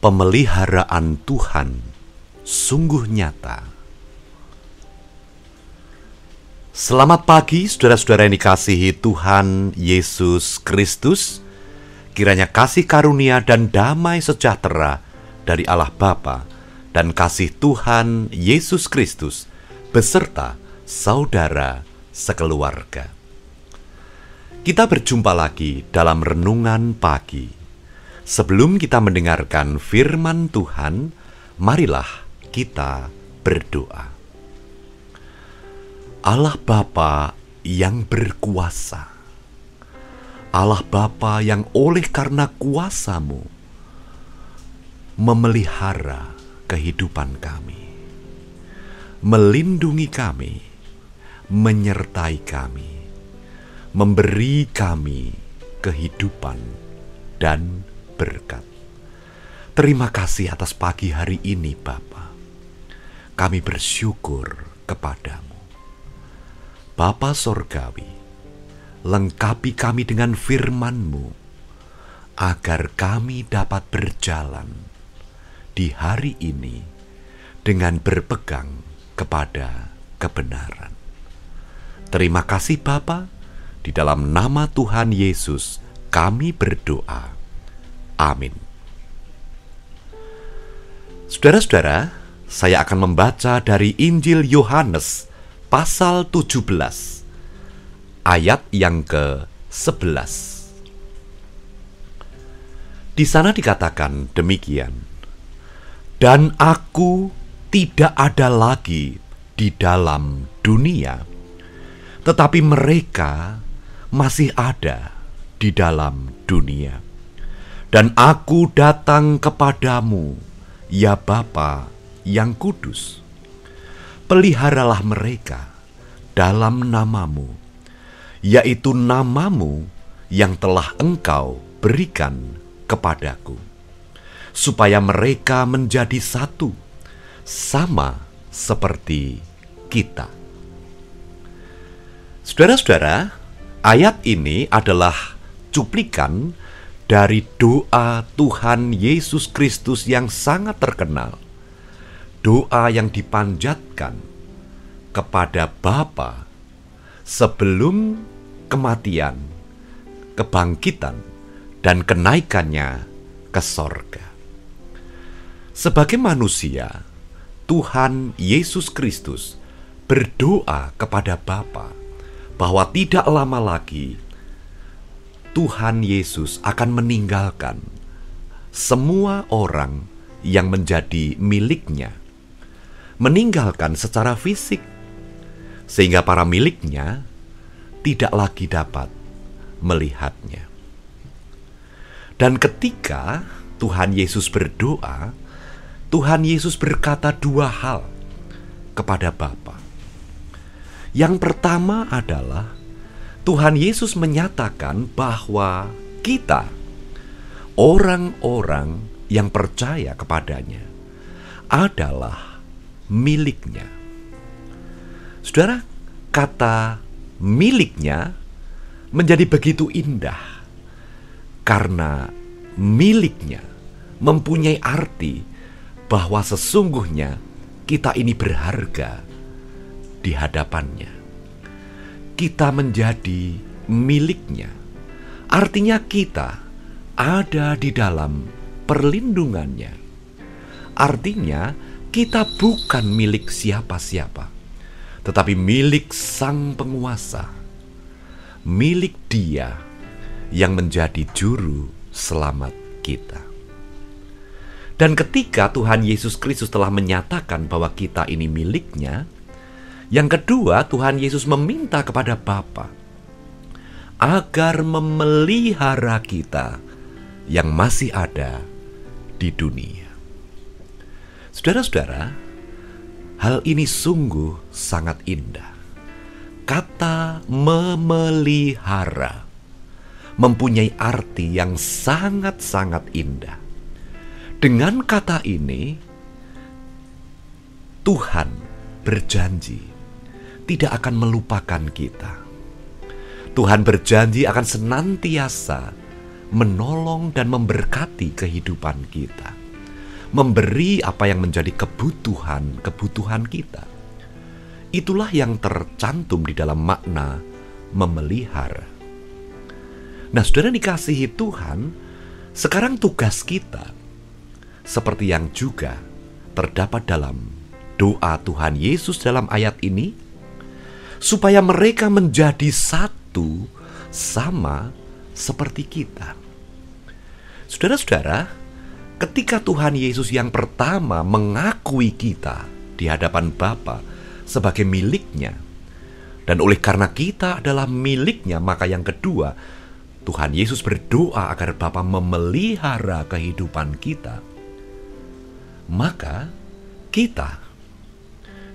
Pemeliharaan Tuhan sungguh nyata. Selamat pagi saudara-saudara yang dikasihi Tuhan Yesus Kristus. Kiranya kasih karunia dan damai sejahtera dari Allah Bapa dan kasih Tuhan Yesus Kristus beserta saudara sekeluarga. Kita berjumpa lagi dalam renungan pagi. Sebelum kita mendengarkan firman Tuhan, marilah kita berdoa. Allah Bapa yang berkuasa, Allah Bapa yang oleh karena kuasa-Mu memelihara kehidupan kami, melindungi kami, menyertai kami, memberi kami kehidupan dan berkat. Terima kasih atas pagi hari ini, Bapa. Kami bersyukur kepadamu. Bapa Sorgawi, lengkapi kami dengan firman-Mu, agar kami dapat berjalan di hari ini dengan berpegang kepada kebenaran. Terima kasih Bapa, di dalam nama Tuhan Yesus kami berdoa. Amin. Saudara-saudara, saya akan membaca dari Injil Yohanes pasal 17 ayat yang ke-11. Di sana dikatakan demikian, "Dan aku tidak ada lagi di dalam dunia, tetapi mereka masih ada di dalam dunia. Dan aku datang kepadamu, ya Bapa yang kudus. Peliharalah mereka dalam namamu, yaitu namamu yang telah Engkau berikan kepadaku, supaya mereka menjadi satu, sama seperti kita." Saudara-saudara, ayat ini adalah cuplikan dari doa Tuhan Yesus Kristus yang sangat terkenal. Doa yang dipanjatkan kepada Bapa sebelum kematian, kebangkitan, dan kenaikannya ke sorga. Sebagai manusia, Tuhan Yesus Kristus berdoa kepada Bapa bahwa tidak lama lagi Tuhan Yesus akan meninggalkan semua orang yang menjadi miliknya, meninggalkan secara fisik, sehingga para miliknya tidak lagi dapat melihatnya. Dan ketika Tuhan Yesus berdoa, Tuhan Yesus berkata dua hal kepada Bapa. Yang pertama adalah Tuhan Yesus menyatakan bahwa kita, orang-orang yang percaya kepadanya, adalah miliknya. Saudara, kata miliknya menjadi begitu indah karena miliknya mempunyai arti bahwa sesungguhnya kita ini berharga di hadapannya. Kita menjadi miliknya. Artinya kita ada di dalam perlindungannya. Artinya kita bukan milik siapa-siapa, tetapi milik Sang Penguasa, milik Dia yang menjadi juru selamat kita. Dan ketika Tuhan Yesus Kristus telah menyatakan bahwa kita ini miliknya, yang kedua, Tuhan Yesus meminta kepada Bapa agar memelihara kita yang masih ada di dunia. Saudara-saudara, hal ini sungguh sangat indah. Kata memelihara mempunyai arti yang sangat-sangat indah. Dengan kata ini, Tuhan berjanji tidak akan melupakan kita. Tuhan berjanji akan senantiasa menolong dan memberkati kehidupan kita. memberi apa yang menjadi kebutuhan kita. Itulah yang tercantum di dalam makna memelihara. Nah, saudara dikasihi Tuhan, sekarang tugas kita, seperti yang juga terdapat dalam doa Tuhan Yesus dalam ayat ini, supaya mereka menjadi satu sama seperti kita. Saudara-saudara, ketika Tuhan Yesus yang pertama mengakui kita di hadapan Bapa sebagai miliknya, dan oleh karena kita adalah miliknya, maka yang kedua, Tuhan Yesus berdoa agar Bapa memelihara kehidupan kita. Maka kita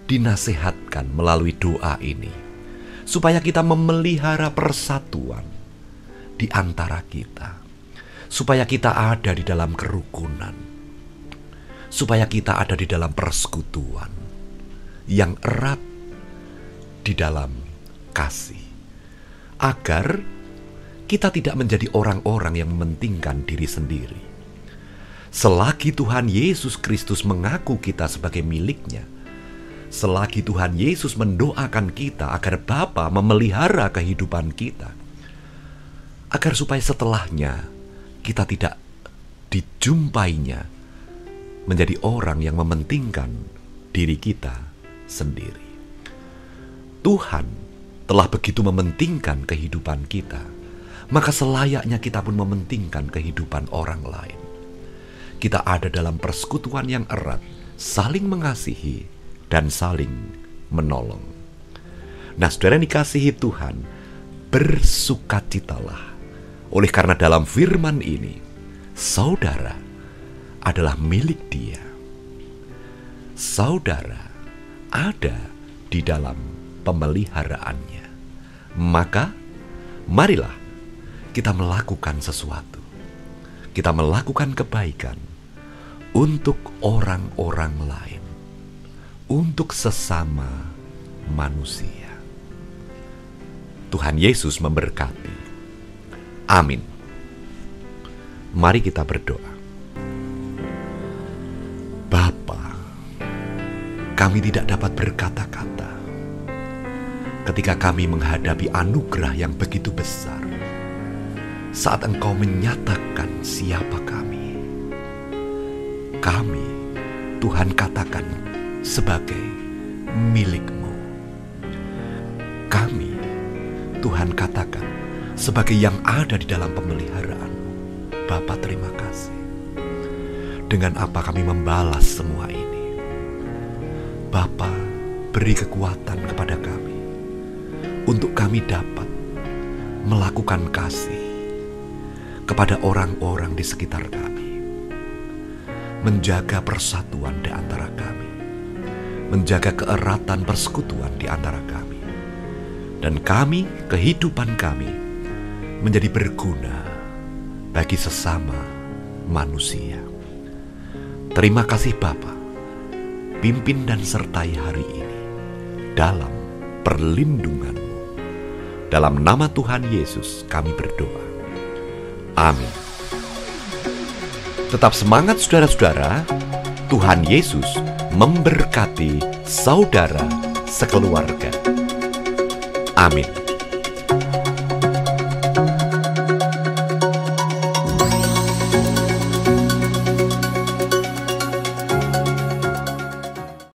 dinasihatkan melalui doa ini supaya kita memelihara persatuan di antara kita, supaya kita ada di dalam kerukunan, supaya kita ada di dalam persekutuan yang erat di dalam kasih, agar kita tidak menjadi orang-orang yang mementingkan diri sendiri. Selagi Tuhan Yesus Kristus mengaku kita sebagai miliknya, selagi Tuhan Yesus mendoakan kita agar Bapa memelihara kehidupan kita, agar supaya setelahnya kita tidak dijumpainya menjadi orang yang mementingkan diri kita sendiri. Tuhan telah begitu mementingkan kehidupan kita, maka selayaknya kita pun mementingkan kehidupan orang lain. Kita ada dalam persekutuan yang erat, saling mengasihi dan saling menolong. Nah, saudara yang dikasihi Tuhan, bersukacitalah. Oleh karena dalam firman ini, saudara adalah milik Dia. Saudara ada di dalam pemeliharaannya. Maka, marilah kita melakukan sesuatu. Kita melakukan kebaikan untuk orang-orang lain, untuk sesama manusia. Tuhan Yesus memberkati. Amin. Mari kita berdoa. Bapa, kami tidak dapat berkata-kata ketika kami menghadapi anugerah yang begitu besar, saat Engkau menyatakan siapa kami. Kami, Tuhan, katakan sebagai milik-Mu. Kami, Tuhan, katakan sebagai yang ada di dalam pemeliharaan-Mu. Bapa, terima kasih. Dengan apa kami membalas semua ini? Bapa, beri kekuatan kepada kami untuk kami dapat melakukan kasih kepada orang-orang di sekitar kami, menjaga persatuan di antara kami, menjaga keeratan persekutuan di antara kami, dan kami, kehidupan kami, menjadi berguna bagi sesama manusia. Terima kasih Bapa, pimpin dan sertai hari ini dalam perlindungan-Mu. Dalam nama Tuhan Yesus kami berdoa. Amin. Tetap semangat saudara-saudara. Tuhan Yesus memberkati saudara sekeluarga. Amin.